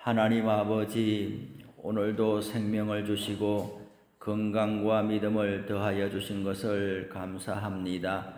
하나님 아버지, 오늘도 생명을 주시고 건강과 믿음을 더하여 주신 것을 감사합니다.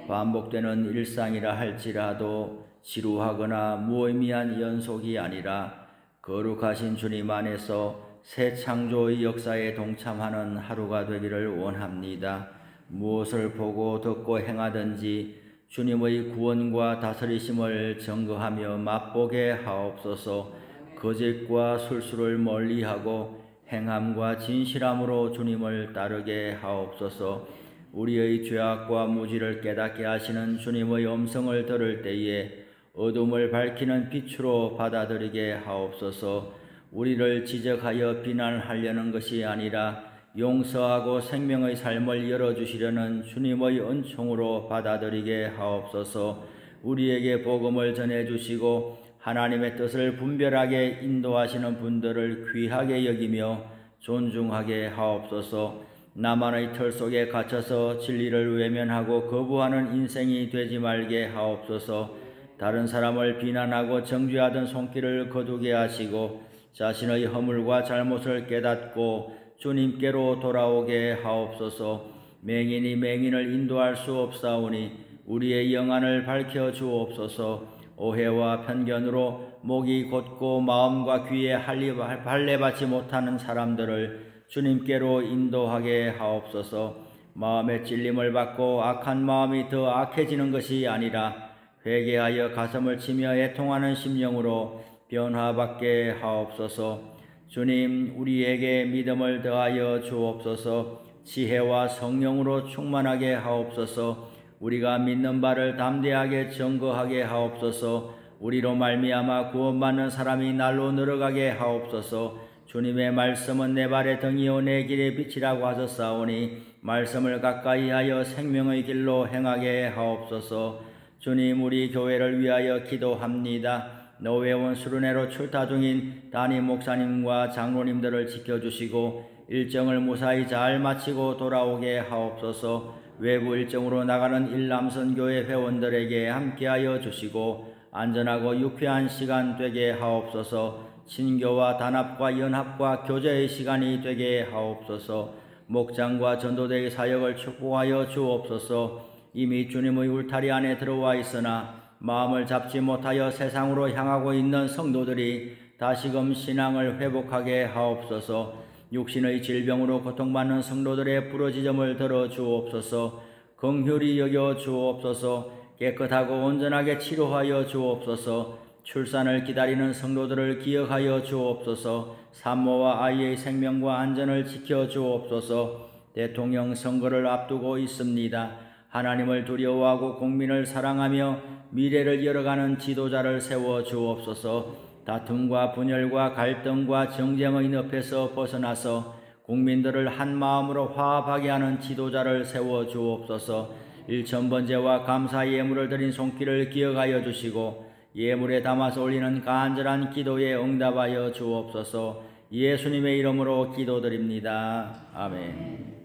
반복되는 일상이라 할지라도 지루하거나 무의미한 연속이 아니라 거룩하신 주님 안에서 새 창조의 역사에 동참하는 하루가 되기를 원합니다. 무엇을 보고 듣고 행하든지 주님의 구원과 다스리심을 증거하며 맛보게 하옵소서. 거짓과 술수를 멀리하고 행함과 진실함으로 주님을 따르게 하옵소서. 우리의 죄악과 무지를 깨닫게 하시는 주님의 음성을 들을 때에 어둠을 밝히는 빛으로 받아들이게 하옵소서. 우리를 지적하여 비난하려는 것이 아니라 용서하고 생명의 삶을 열어주시려는 주님의 은총으로 받아들이게 하옵소서. 우리에게 복음을 전해주시고 하나님의 뜻을 분별하게 인도하시는 분들을 귀하게 여기며 존중하게 하옵소서. 나만의 틀 속에 갇혀서 진리를 외면하고 거부하는 인생이 되지 말게 하옵소서. 다른 사람을 비난하고 정죄하던 손길을 거두게 하시고 자신의 허물과 잘못을 깨닫고 주님께로 돌아오게 하옵소서. 맹인이 맹인을 인도할 수 없사오니 우리의 영안을 밝혀 주옵소서. 오해와 편견으로 목이 곧고 마음과 귀에 할례받지 못하는 사람들을 주님께로 인도하게 하옵소서. 마음의 찔림을 받고 악한 마음이 더 악해지는 것이 아니라 회개하여 가슴을 치며 애통하는 심령으로 변화받게 하옵소서. 주님, 우리에게 믿음을 더하여 주옵소서. 지혜와 성령으로 충만하게 하옵소서. 우리가 믿는 바를 담대하게 증거하게 하옵소서. 우리로 말미암아 구원받는 사람이 날로 늘어가게 하옵소서. 주님의 말씀은 내 발의 등이요 내 길의 빛이라고 하셨사오니 말씀을 가까이하여 생명의 길로 행하게 하옵소서. 주님, 우리 교회를 위하여 기도합니다. 노회원 수련회로 출타 중인 담임 목사님과 장로님들을 지켜주시고 일정을 무사히 잘 마치고 돌아오게 하옵소서. 외부 일정으로 나가는 일남선교회 회원들에게 함께하여 주시고 안전하고 유쾌한 시간 되게 하옵소서. 친교와 단합과 연합과 교제의 시간이 되게 하옵소서. 목장과 전도대의 사역을 축복하여 주옵소서. 이미 주님의 울타리 안에 들어와 있으나 마음을 잡지 못하여 세상으로 향하고 있는 성도들이 다시금 신앙을 회복하게 하옵소서. 육신의 질병으로 고통받는 성도들의 부르짖음을 들어 주옵소서. 긍휼히 여겨 주옵소서. 깨끗하고 온전하게 치료하여 주옵소서. 출산을 기다리는 성도들을 기억하여 주옵소서. 산모와 아이의 생명과 안전을 지켜 주옵소서. 대통령 선거를 앞두고 있습니다. 하나님을 두려워하고 국민을 사랑하며 미래를 열어가는 지도자를 세워 주옵소서. 다툼과 분열과 갈등과 정쟁의 늪에서 벗어나서 국민들을 한 마음으로 화합하게 하는 지도자를 세워 주옵소서. 일천번제와 감사 예물을 드린 손길을 기억하여 주시고 예물에 담아서 올리는 간절한 기도에 응답하여 주옵소서. 예수님의 이름으로 기도드립니다. 아멘.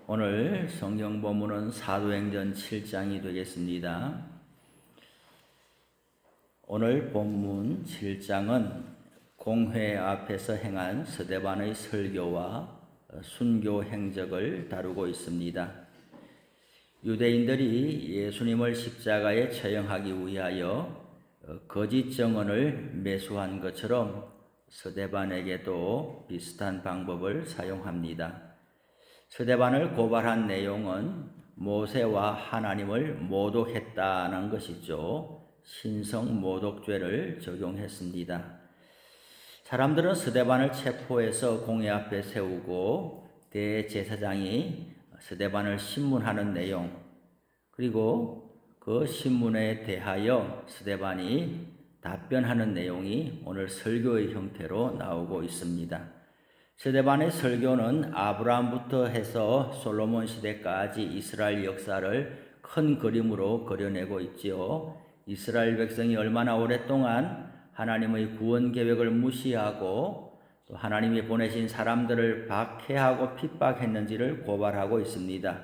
오늘 성경 본문은 사도행전 7장이 되겠습니다. 오늘 본문 7장은 공회 앞에서 행한 스데반의 설교와 순교 행적을 다루고 있습니다. 유대인들이 예수님을 십자가에 처형하기 위하여 거짓 증언을 매수한 것처럼 스데반에게도 비슷한 방법을 사용합니다. 스데반을 고발한 내용은 모세와 하나님을 모독했다는 것이죠. 신성 모독죄를 적용했습니다. 사람들은 스데반을 체포해서 공회 앞에 세우고 대제사장이 스데반을 신문하는 내용, 그리고 그 신문에 대하여 스데반이 답변하는 내용이 오늘 설교의 형태로 나오고 있습니다. 스데반의 설교는 아브라함부터 해서 솔로몬 시대까지 이스라엘 역사를 큰 그림으로 그려내고 있지요. 이스라엘 백성이 얼마나 오랫동안 하나님의 구원 계획을 무시하고 또 하나님이 보내신 사람들을 박해하고 핍박했는지를 고발하고 있습니다.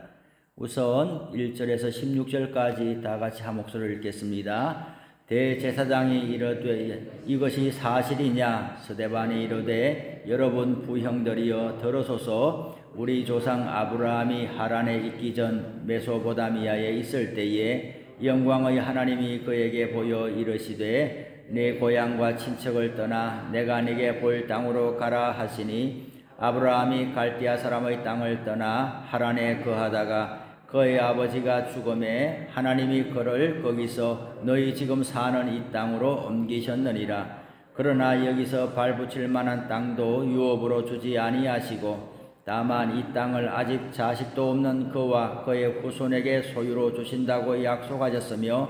우선 1절에서 16절까지 다 같이 한 목소리를 읽겠습니다. 대제사장이 이르되 이것이 사실이냐? 스데반이 이르되 여러분 부형들이여 들으소서. 우리 조상 아브라함이 하란에 있기 전 메소포다미아에 있을 때에 영광의 하나님이 그에게 보여 이르시되 내 고향과 친척을 떠나 내가 네게 볼 땅으로 가라 하시니 아브라함이 갈대아 사람의 땅을 떠나 하란에 거하다가 그의 아버지가 죽음에 하나님이 그를 거기서 너희 지금 사는 이 땅으로 옮기셨느니라. 그러나 여기서 발붙일 만한 땅도 유업으로 주지 아니하시고 다만 이 땅을 아직 자식도 없는 그와 그의 후손에게 소유로 주신다고 약속하셨으며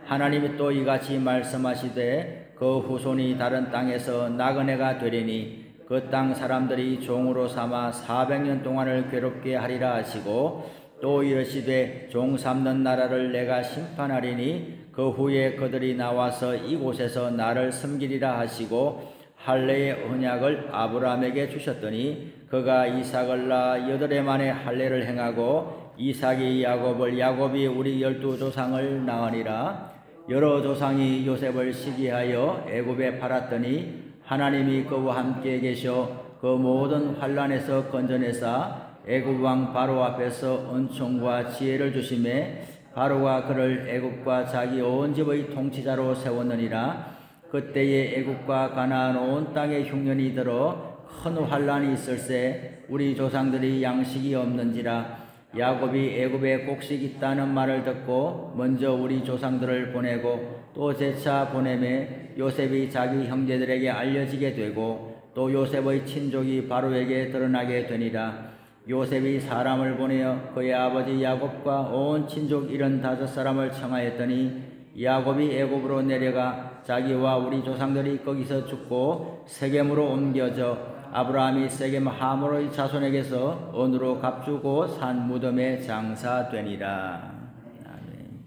하나님이 또 이같이 말씀하시되 그 후손이 다른 땅에서 나그네가 되리니 그 땅 사람들이 종으로 삼아 400년 동안을 괴롭게 하리라 하시고 또 이르시되 종 삼는 나라를 내가 심판하리니 그 후에 그들이 나와서 이곳에서 나를 섬기리라 하시고 할례의 언약을 아브라함에게 주셨더니 그가 이삭을 낳아 8해 만에 할례를 행하고 이삭이 야곱을 야곱이 우리 12조상을 낳으니라. 여러 조상이 요셉을 시기하여 애굽에 팔았더니 하나님이 그와 함께 계셔 그 모든 환난에서 건져내사 애굽 왕 바로 앞에서 은총과 지혜를 주심에 바로가 그를 애굽과 자기 온 집의 통치자로 세웠느니라. 그때에 애굽과 가나안 온 땅에 흉년이 들어 큰 환난이 있을세 우리 조상들이 양식이 없는지라. 야곱이 애굽에 곡식 있다는 말을 듣고 먼저 우리 조상들을 보내고 또 재차 보내매 요셉이 자기 형제들에게 알려지게 되고 또 요셉의 친족이 바로에게 드러나게 되니라. 요셉이 사람을 보내어 그의 아버지 야곱과 온 친족 75사람을 청하였더니 야곱이 애굽으로 내려가 자기와 우리 조상들이 거기서 죽고 세겜으로 옮겨져 아브라함이 세겜 하모의 자손에게서 언으로 값주고 산 무덤에 장사되니라. 아멘.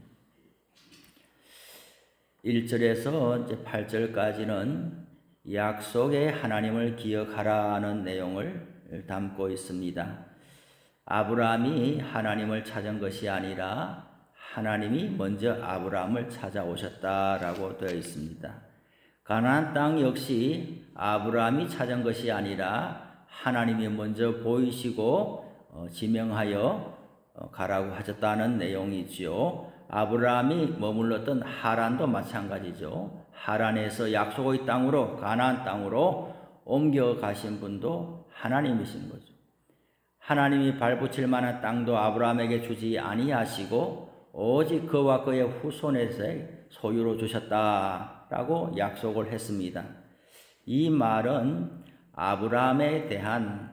1절에서 이제 8절까지는 약속의 하나님을 기억하라는 내용을 담고 있습니다. 아브라함이 하나님을 찾은 것이 아니라 하나님이 먼저 아브라함을 찾아오셨다라고 되어 있습니다. 가나안 땅 역시 아브라함이 찾은 것이 아니라 하나님이 먼저 보이시고 지명하여 가라고 하셨다는 내용이지요. 아브라함이 머물렀던 하란도 마찬가지죠. 하란에서 약속의 땅으로 가나안 땅으로 옮겨가신 분도 하나님이신 거죠. 하나님이 발붙일 만한 땅도 아브라함에게 주지 아니하시고 오직 그와 그의 후손에게 소유로 주셨다라고 약속을 했습니다. 이 말은 아브라함에 대한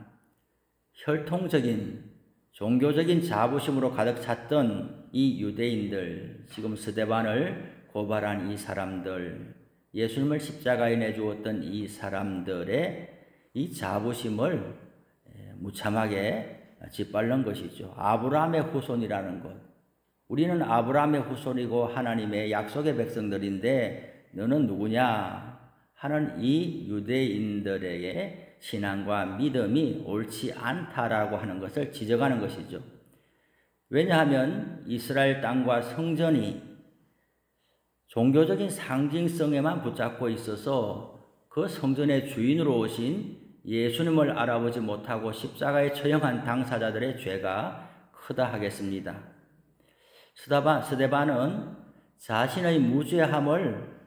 혈통적인 종교적인 자부심으로 가득 찼던 이 유대인들, 지금 스데반을 고발한 이 사람들, 예수님을 십자가에 내주었던 이 사람들의 이 자부심을 무참하게 짓밟는 것이죠. 아브라함의 후손이라는 것. 우리는 아브라함의 후손이고 하나님의 약속의 백성들인데 너는 누구냐 하는 이 유대인들에게 신앙과 믿음이 옳지 않다라고 하는 것을 지적하는 것이죠. 왜냐하면 이스라엘 땅과 성전이 종교적인 상징성에만 붙잡고 있어서 그 성전의 주인으로 오신 예수님을 알아보지 못하고 십자가에 처형한 당사자들의 죄가 크다 하겠습니다. 스데반은 자신의 무죄함을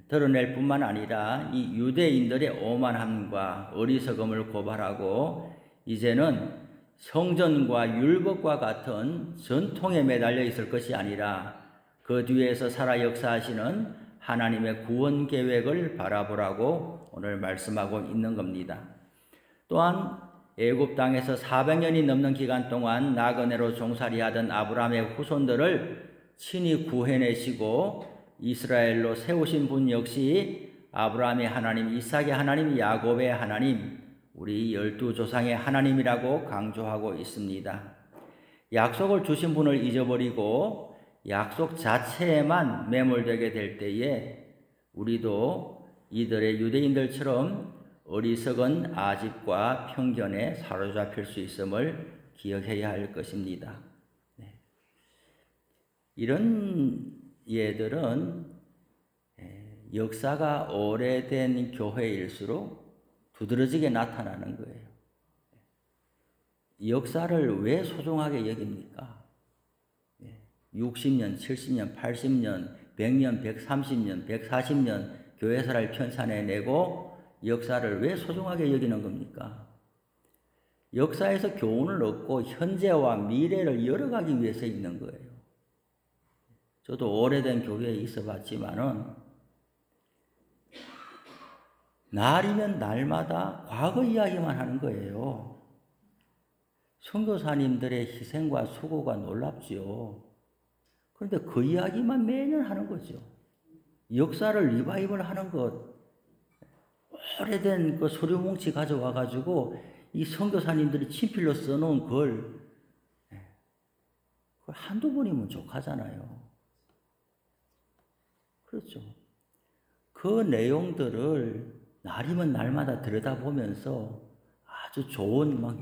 드러낼 뿐만 아니라 이 유대인들의 오만함과 어리석음을 고발하고 이제는 성전과 율법과 같은 전통에 매달려 있을 것이 아니라 그 뒤에서 살아 역사하시는 하나님의 구원 계획을 바라보라고 오늘 말씀하고 있는 겁니다. 또한 애굽 땅에서 400년이 넘는 기간 동안 나그네로 종살이하던 아브라함의 후손들을 친히 구해내시고 이스라엘로 세우신 분 역시 아브라함의 하나님, 이삭의 하나님, 야곱의 하나님, 우리 12조상의 하나님이라고 강조하고 있습니다. 약속을 주신 분을 잊어버리고 약속 자체에만 매몰되게 될 때에 우리도 이들의 유대인들처럼 어리석은 아집과 편견에 사로잡힐 수 있음을 기억해야 할 것입니다. 이런 예들은 역사가 오래된 교회일수록 두드러지게 나타나는 거예요. 역사를 왜 소중하게 여깁니까? 60년, 70년, 80년, 100년, 130년, 140년 교회사를 편찬해내고 역사를 왜 소중하게 여기는 겁니까? 역사에서 교훈을 얻고 현재와 미래를 열어가기 위해서 있는 거예요. 저도 오래된 교회에 있어 봤지만은 날이면 날마다 과거 이야기만 하는 거예요. 선교사님들의 희생과 수고가 놀랍지요. 그런데 그 이야기만 매년 하는 거죠. 역사를 리바이벌 하는 것, 오래된 그 서류뭉치 가져와 가지고 이 선교사님들이 친필로 써놓은 그걸 한두 번이면 족하잖아요. 그렇죠. 그 내용들을 날이면 날마다 들여다보면서 아주 좋은 막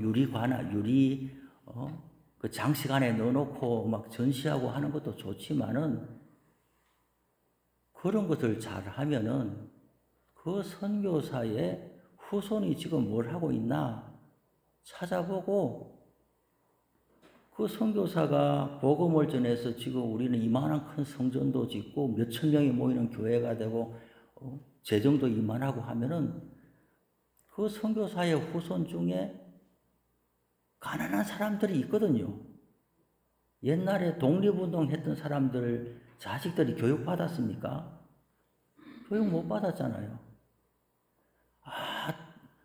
그 장식 안에 넣어놓고 막 전시하고 하는 것도 좋지만은 그런 것을 잘 하면은 그 선교사의 후손이 지금 뭘 하고 있나 찾아보고 그 선교사가 복음을 전해서 지금 우리는 이만한 큰 성전도 짓고 몇천 명이 모이는 교회가 되고 재정도 이만하고 하면은 그 선교사의 후손 중에 가난한 사람들이 있거든요. 옛날에 독립운동 했던 사람들 자식들이 교육받았습니까? 교육 못 받았잖아요.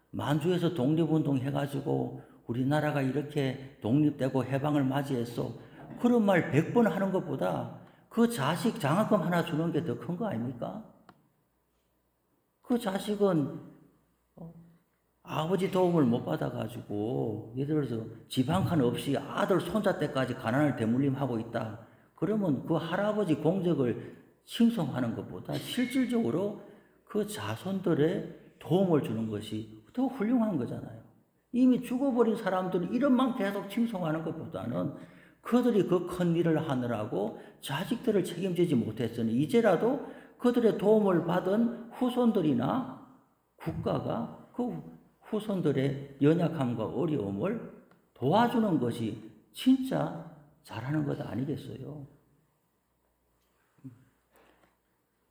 만주에서 독립운동 해가지고 우리나라가 이렇게 독립되고 해방을 맞이했어. 그런 말 100번 하는 것보다 그 자식 장학금 하나 주는 게 더 큰 거 아닙니까? 그 자식은 아버지 도움을 못 받아가지고 예를 들어서 집 한 칸 없이 아들 손자 때까지 가난을 대물림하고 있다. 그러면 그 할아버지 공적을 칭송하는 것보다 실질적으로 그 자손들의 도움을 주는 것이 더 훌륭한 거잖아요. 이미 죽어버린 사람들은 이름만 계속 칭송하는 것보다는 그들이 그 큰 일을 하느라고 자식들을 책임지지 못했으니 이제라도 그들의 도움을 받은 후손들이나 국가가 그 후손들의 연약함과 어려움을 도와주는 것이 진짜 잘하는 것 아니겠어요?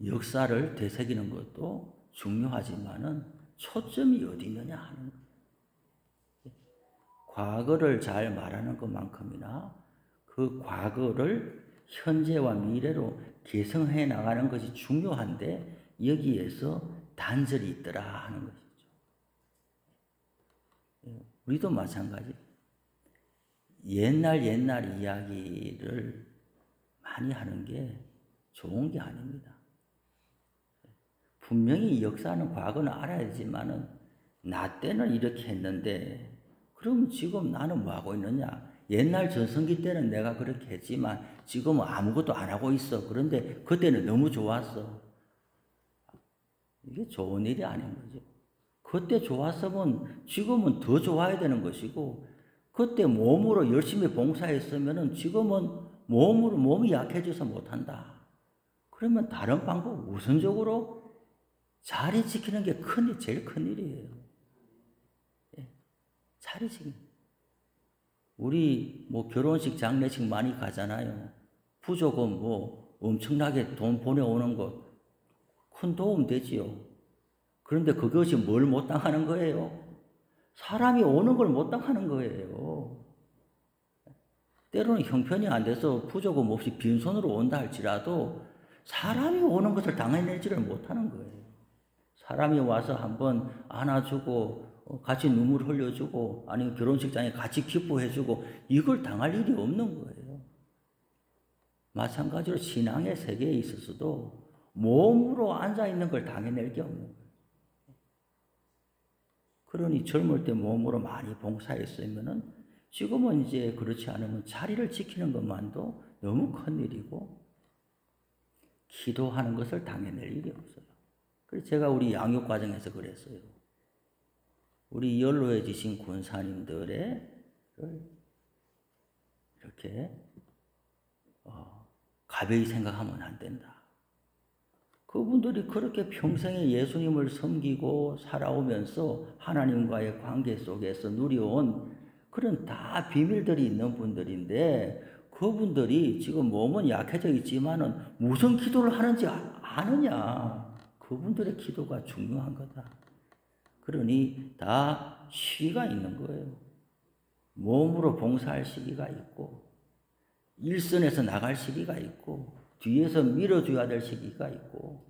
역사를 되새기는 것도 중요하지만은 초점이 어디 있느냐 하는 거예요. 과거를 잘 말하는 것만큼이나 그 과거를 현재와 미래로 개성해 나가는 것이 중요한데 여기에서 단절이 있더라 하는 것이죠. 우리도 마찬가지. 옛날 이야기를 많이 하는 게 좋은 게 아닙니다. 분명히 역사는 과거는 알아야 되지만은 나 때는 이렇게 했는데 그럼 지금 나는 뭐 하고 있느냐? 옛날 전성기 때는 내가 그렇게 했지만 지금은 아무것도 안 하고 있어. 그런데 그때는 너무 좋았어. 이게 좋은 일이 아닌 거죠. 그때 좋았으면 지금은 더 좋아야 되는 것이고 그때 몸으로 열심히 봉사했으면 지금은 몸이 약해져서 못한다. 그러면 다른 방법 우선적으로 자리 지키는 게 제일 큰 일이에요. 자리 지키는. 우리 결혼식 장례식 많이 가잖아요. 부조금 엄청나게 돈 보내오는 것 큰 도움 되지요. 그런데 그것이 뭘 못 당하는 거예요? 사람이 오는 걸 못 당하는 거예요. 때로는 형편이 안 돼서 부조금 없이 빈손으로 온다 할지라도 사람이 오는 것을 당해내지를 못하는 거예요. 사람이 와서 한번 안아주고 같이 눈물 흘려주고 아니면 결혼식장에 같이 기뻐해주고 이걸 당할 일이 없는 거예요. 마찬가지로 신앙의 세계에 있어서도 몸으로 앉아있는 걸 당해낼 게 없는 거예요. 그러니 젊을 때 몸으로 많이 봉사했으면은 지금은 이제 그렇지 않으면 자리를 지키는 것만도 너무 큰 일이고 기도하는 것을 당해낼 일이 없어요. 그래서 제가 우리 양육 과정에서 그랬어요. 우리 연로해지신 권사님들의 이렇게 가벼이 생각하면 안 된다. 그분들이 그렇게 평생에 예수님을 섬기고 살아오면서 하나님과의 관계 속에서 누려온 그런 다 비밀들이 있는 분들인데, 그분들이 지금 몸은 약해져 있지만은 무슨 기도를 하는지 아느냐? 그분들의 기도가 중요한 거다. 그러니 다 시기가 있는 거예요. 몸으로 봉사할 시기가 있고, 일선에서 나갈 시기가 있고, 뒤에서 밀어줘야 될 시기가 있고,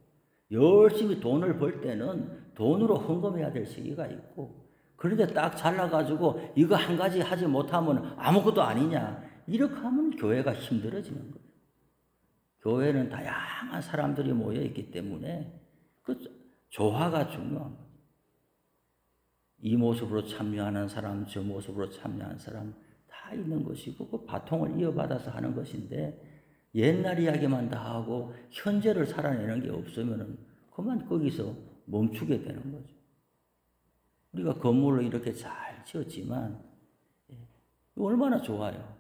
열심히 돈을 벌 때는 돈으로 헌금해야 될 시기가 있고, 그런데 딱 잘라가지고 이거 한 가지 하지 못하면 아무것도 아니냐, 이렇게 하면 교회가 힘들어지는 거예요. 교회는 다양한 사람들이 모여있기 때문에 그 조화가 중요한 거예요. 이 모습으로 참여하는 사람, 저 모습으로 참여하는 사람 다 있는 것이고, 그 바통을 이어받아서 하는 것인데, 옛날 이야기만 다 하고 현재를 살아내는 게 없으면 그만 거기서 멈추게 되는 거죠. 우리가 건물을 이렇게 잘 지었지만 얼마나 좋아요.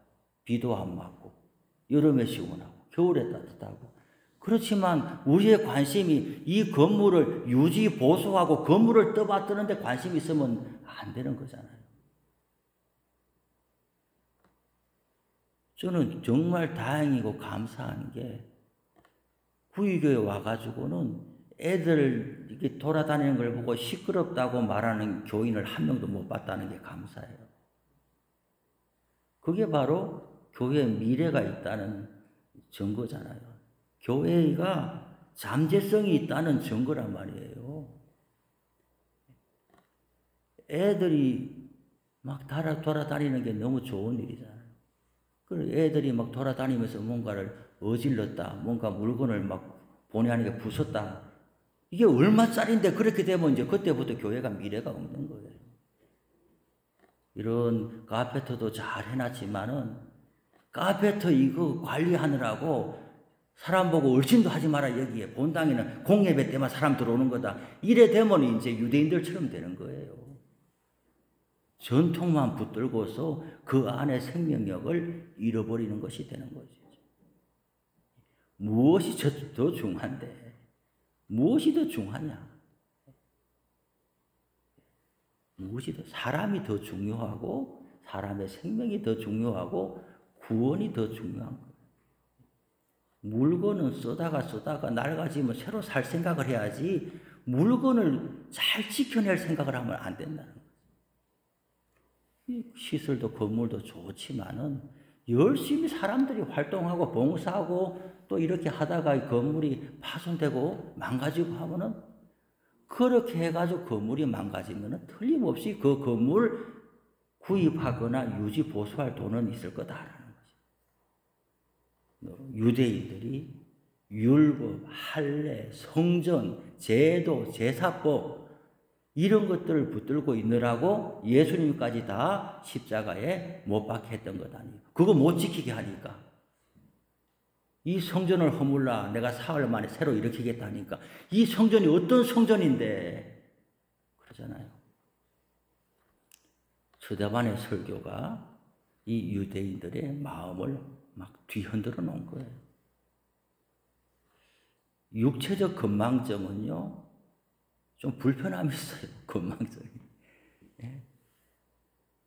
비도 안 맞고 여름에 시원하고 겨울에 따뜻하고. 그렇지만 우리의 관심이 이 건물을 유지 보수하고 건물을 떠받드는 데 관심이 있으면 안 되는 거잖아요. 저는 정말 다행이고 감사한 게, 구의교회 와가지고는 애들 이렇게 돌아다니는 걸 보고 시끄럽다고 말하는 교인을 한 명도 못 봤다는 게 감사해요. 그게 바로 교회의 미래가 있다는 증거잖아요. 교회가 잠재성이 있다는 증거란 말이에요. 애들이 막 돌아다니는 게 너무 좋은 일이잖아요. 애들이 막 돌아다니면서 뭔가를 어질렀다, 뭔가 물건을 막 본의 아니게 부쉈다. 이게 얼마짜리인데 그렇게 되면 이제 그때부터 교회가 미래가 없는 거예요. 이런 카페터도 잘 해놨지만은 카페터 이거 관리하느라고 사람 보고 얼씬도 하지 마라, 여기에 본당에는 공예배 때만 사람 들어오는 거다. 이래 되면 이제 유대인들처럼 되는 거예요. 전통만 붙들고서 그 안에 생명력을 잃어버리는 것이 되는 거죠. 무엇이 더 중요한데? 무엇이 더 중요하냐? 무엇이 더, 사람이 더 중요하고 사람의 생명이 더 중요하고 구원이 더 중요한 거예요. 물건은 쓰다가 낡아지면 새로 살 생각을 해야지, 물건을 잘 지켜낼 생각을 하면 안 된다는 거예요. 시설도 건물도 좋지만은 열심히 사람들이 활동하고 봉사하고 또 이렇게 하다가 건물이 파손되고 망가지고 하면은, 그렇게 해가지고 건물이 망가지면은 틀림없이 그 건물 구입하거나 유지 보수할 돈은 있을 거다라는 거죠. 유대인들이 율법, 할례, 성전, 제도, 제사법 이런 것들을 붙들고 있느라고 예수님까지 다 십자가에 못 박게 했던 것 아니에요. 그거 못 지키게 하니까. 이 성전을 허물라 내가 사흘 만에 새로 일으키겠다니까. 이 성전이 어떤 성전인데 그러잖아요. 스데반의 설교가 이 유대인들의 마음을 막 뒤흔들어 놓은 거예요. 육체적 건망증은요, 좀 불편함이 있어요. 건망증이. 예?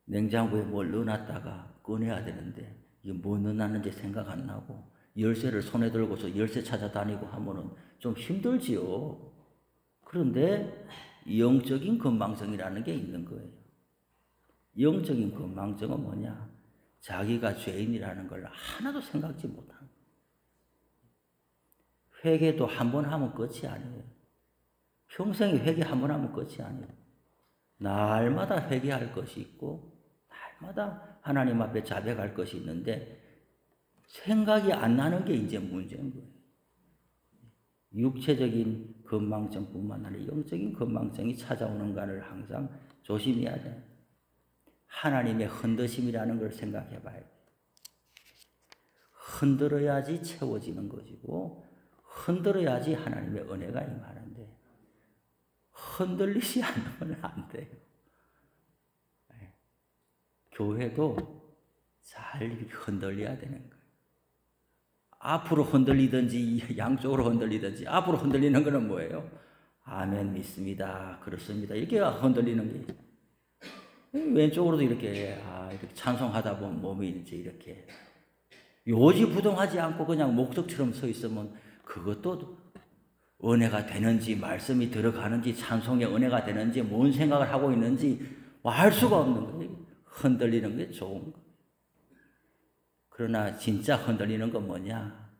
냉장고에 뭘 넣어놨다가 꺼내야 되는데 이게 뭐 넣어놨는지 생각 안 나고 열쇠를 손에 들고서 열쇠 찾아다니고 하면은 좀 힘들지요. 그런데 영적인 건망증이라는 게 있는 거예요. 영적인 건망증은 뭐냐? 자기가 죄인이라는 걸 하나도 생각지 못하는 거예요. 회개도 한 번 하면 끝이 아니에요. 평생에 회개 한 번 하면 끝이 아니에요. 날마다 회개할 것이 있고 날마다 하나님 앞에 자백할 것이 있는데 생각이 안 나는 게 이제 문제인 거예요. 육체적인 건망증뿐만 아니라 영적인 건망증이 찾아오는가를 항상 조심해야 돼요. 하나님의 흔드심이라는 걸 생각해 봐야 돼요. 흔들어야지 채워지는 것이고 흔들어야지 하나님의 은혜가 임하는데 흔들리지 않으면 안 돼요. 교회도 잘 흔들려야 되는 거예요. 앞으로 흔들리든지 양쪽으로 흔들리든지 앞으로 흔들리는 거는 뭐예요? 아멘 믿습니다. 그렇습니다. 이렇게 흔들리는 게 왼쪽으로도 이렇게 이렇게 찬송하다 보면 몸이 이제 이렇게 요지부동하지 않고 그냥 목석처럼 서 있으면 그것도 은혜가 되는지 말씀이 들어가는지 찬송의 은혜가 되는지 뭔 생각을 하고 있는지 알 수가 없는 거예요. 흔들리는 게 좋은 거. 그러나 진짜 흔들리는 건 뭐냐?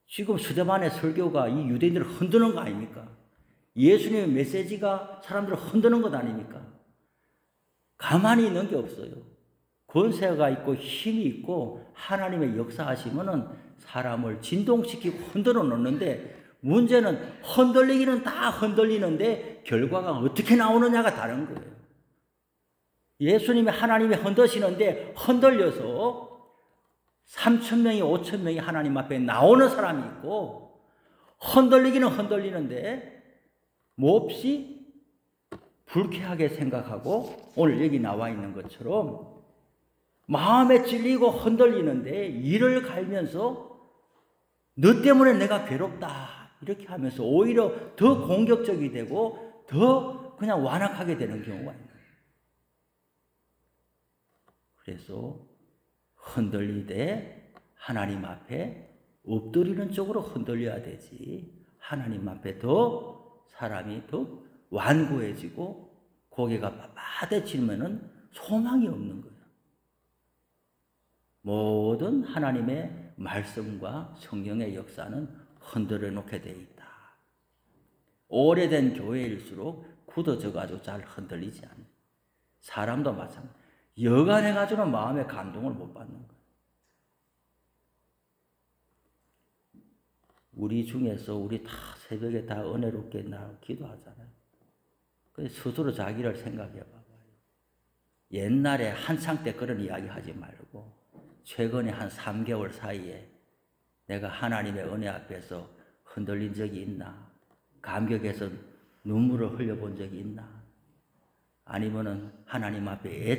지금 스데반의 설교가 이 유대인들을 흔드는 거 아닙니까? 예수님의 메시지가 사람들을 흔드는 것 아닙니까? 가만히 있는 게 없어요. 권세가 있고 힘이 있고 하나님의 역사하시면은 사람을 진동시키고 흔들어 놓는데 문제는 흔들리기는 다 흔들리는데 결과가 어떻게 나오느냐가 다른 거예요. 예수님이 하나님이 흔드시는데 흔들려서 3,000명이 5,000명이 하나님 앞에 나오는 사람이 있고 흔들리기는 흔들리는데 몹시 불쾌하게 생각하고 오늘 여기 나와 있는 것처럼 마음에 찔리고 흔들리는데 이를 갈면서 너 때문에 내가 괴롭다 이렇게 하면서 오히려 더 공격적이 되고 더 그냥 완악하게 되는 경우가 있는 거예요. 그래서 흔들리되 하나님 앞에 엎드리는 쪽으로 흔들려야 되지 하나님 앞에 더 사람이 더 완고해지고 고개가 빠듯해지면은 소망이 없는 거예요. 모든 하나님의 말씀과 성경의 역사는 흔들어 놓게 돼 있다. 오래된 교회일수록 굳어져가지고 잘 흔들리지 않아요. 사람도 마찬가지. 여간해가지고는 마음의 감동을 못 받는 거예요. 우리 중에서 우리 다 새벽에 다 은혜롭게 나 기도하잖아요. 그래서 스스로 자기를 생각해 봐봐요. 옛날에 한창 때 그런 이야기 하지 말고 최근에 한 3개월 사이에 내가 하나님의 은혜 앞에서 흔들린 적이 있나? 감격해서 눈물을 흘려본 적이 있나? 아니면은 하나님 앞에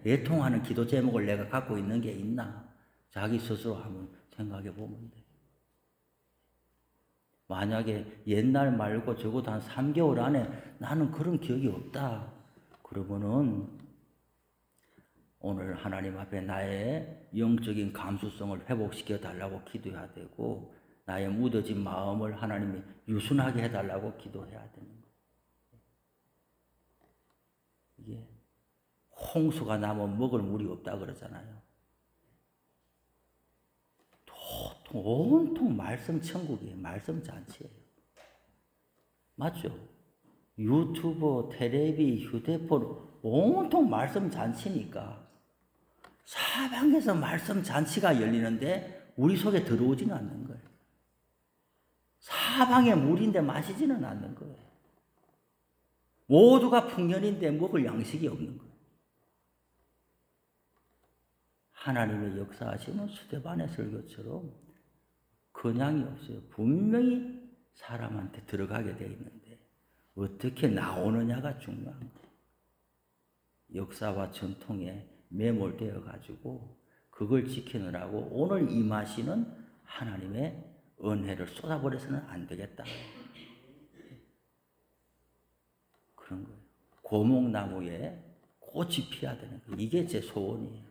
애통하는 기도 제목을 내가 갖고 있는 게 있나? 자기 스스로 한번 생각해 보면 돼. 만약에 옛날 말고 적어도 한 3개월 안에 나는 그런 기억이 없다. 그러면은 오늘 하나님 앞에 나의 영적인 감수성을 회복시켜 달라고 기도해야 되고 나의 묻어진 마음을 하나님이 유순하게 해달라고 기도해야 되는 거예요. 이게 홍수가 나면 먹을 물이 없다 그러잖아요. 온통 말씀 천국이에요. 말씀 잔치예요. 맞죠? 유튜브, 텔레비, 휴대폰 온통 말씀 잔치니까 사방에서 말씀 잔치가 열리는데 우리 속에 들어오지는 않는 거예요. 사방에 물인데 마시지는 않는 거예요. 모두가 풍년인데 먹을 양식이 없는 거예요. 하나님의 역사하시는 스데반의 설교처럼 근양이 없어요. 분명히 사람한테 들어가게 돼 있는데 어떻게 나오느냐가 중요한 거예요. 역사와 전통에 매몰되어 가지고 그걸 지키느라고 오늘 임하시는 하나님의 은혜를 쏟아버려서는 안 되겠다. 그런 거예요. 고목나무에 꽃이 피어야 되는 거예요. 이게 제 소원이에요.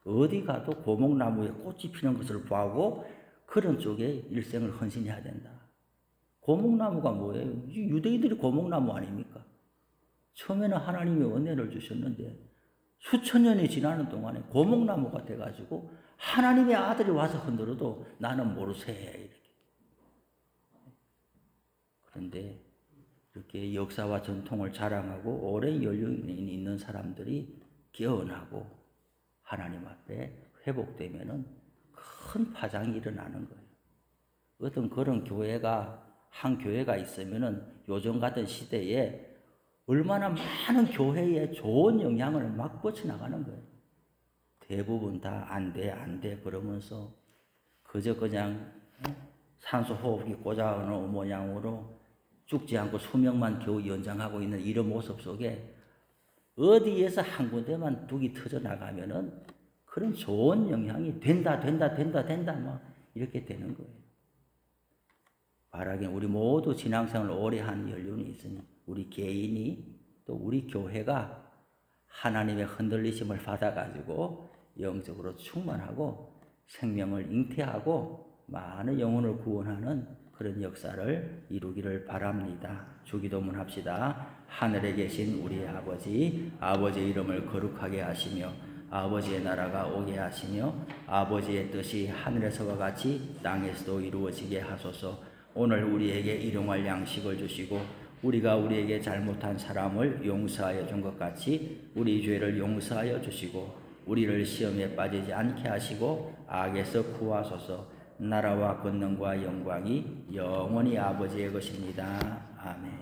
어디 가도 고목나무에 꽃이 피는 것을 보고 그런 쪽에 일생을 헌신해야 된다. 고목나무가 뭐예요? 유대인들이 고목나무 아닙니까? 처음에는 하나님이 은혜를 주셨는데 수천 년이 지나는 동안에 고목나무가 돼가지고 하나님의 아들이 와서 흔들어도 나는 모르세 이렇게. 그런데 이렇게 역사와 전통을 자랑하고 오랜 연륜이 있는 사람들이 깨어나고 하나님 앞에 회복되면은 큰 파장이 일어나는 거예요. 어떤 그런 한 교회가 있으면은 요즘 같은 시대에 얼마나 많은 교회에 좋은 영향을 막 뻗쳐나가는 거예요. 대부분 다 안 돼 그러면서 그저 그냥 산소 호흡기 꽂아놓은 모양으로 죽지 않고 수명만 겨우 연장하고 있는 이런 모습 속에 어디에서 한 군데만 둑이 터져 나가면은 그런 좋은 영향이 된다 막 이렇게 되는 거예요. 바라기는 우리 모두 신앙생활을 오래 한 연륜이 있으니 우리 개인이 또 우리 교회가 하나님의 흔들리심을 받아가지고 영적으로 충만하고 생명을 잉태하고 많은 영혼을 구원하는 그런 역사를 이루기를 바랍니다. 주기도문 합시다. 하늘에 계신 우리 아버지, 아버지의 이름을 거룩하게 하시며 아버지의 나라가 오게 하시며 아버지의 뜻이 하늘에서와 같이 땅에서도 이루어지게 하소서. 오늘 우리에게 일용할 양식을 주시고 우리가 우리에게 잘못한 사람을 용서하여 준 것 같이 우리 죄를 용서하여 주시고 우리를 시험에 빠지지 않게 하시고 악에서 구하소서. 나라와 권능과 영광이 영원히 아버지의 것입니다. 아멘.